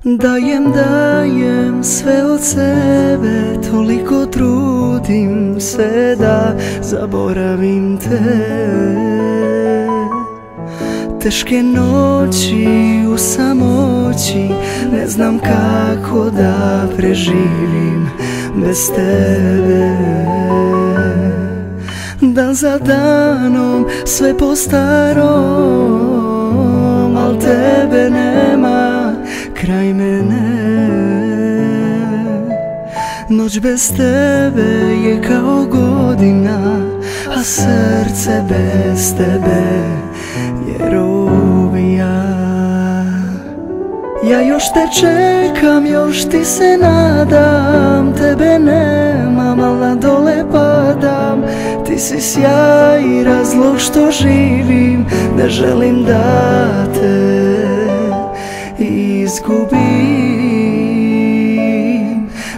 Dajem sve od sebe, toliko trudim se da zaboravim te. Teške noći u samoći, ne znam kako da preživim bez tebe. Dan za danom, sve po starom, al tebe nema kraj mene. Noć bez tebe je kao godina, a srce bez tebe je robija. Ja još te čekam, još ti se nadam, tebe nemam, al na dole padam. Ti si sjaj i razlog što živim, ne želim da te izgubim.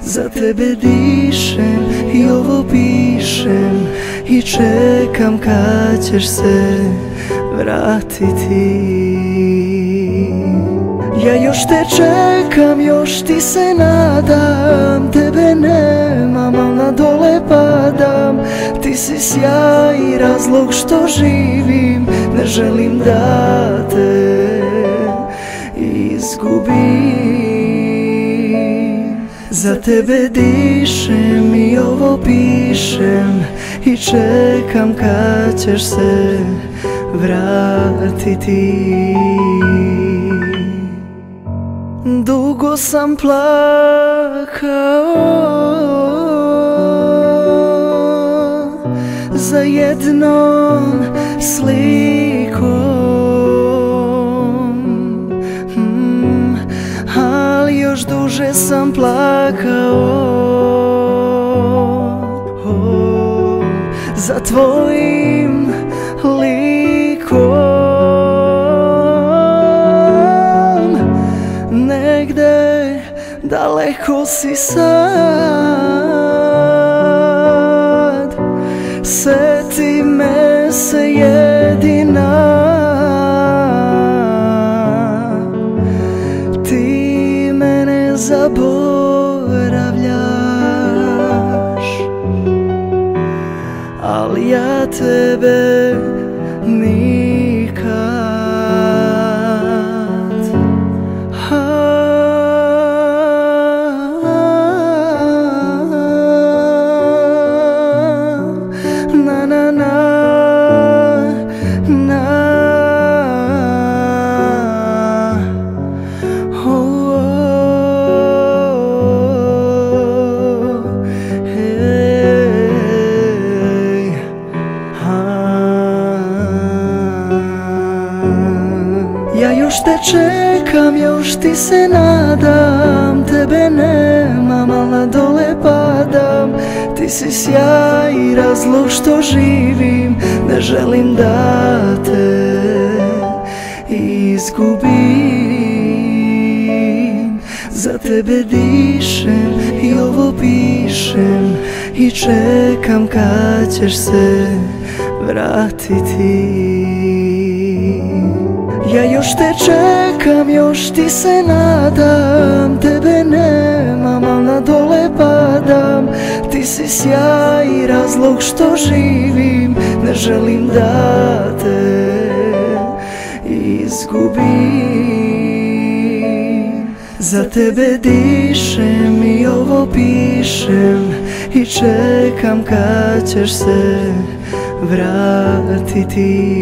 Za tebe dišem i ovo pišem i čekam kad ćeš se vratiti. Ja još te čekam, još ti se nadam, tebe nemam, al na dole padam. Ti si sjaj i razlog što živim, ne želim da te izgubim. Za tebe dišem i ovo pišem i čekam kad ćeš se vratiti. Dugo sam plakao za jednom slikom, ali još duže sam plakao za tvojim likom. Negde daleko si sad, seti me se jedina. Ti mene zaboravljaš, ali ja tebe nikad. Na na na na, oh, oh, hey, ja još te čekam, još ti se nadam, tebe nemam, al na dole padam. Ti si sjaj i razlog što živim, ne želim da te izgubim. Za tebe dišem i ovo pišem i čekam kad ćeš se vratiti. Ja još te čekam, još ti se nadam, tebe nemam, al na dole padam. Ti si sjaj i razlog što živim, ne želim da te izgubim. Za tebe dišem i ovo pišem i čekam kad ćeš se vratiti.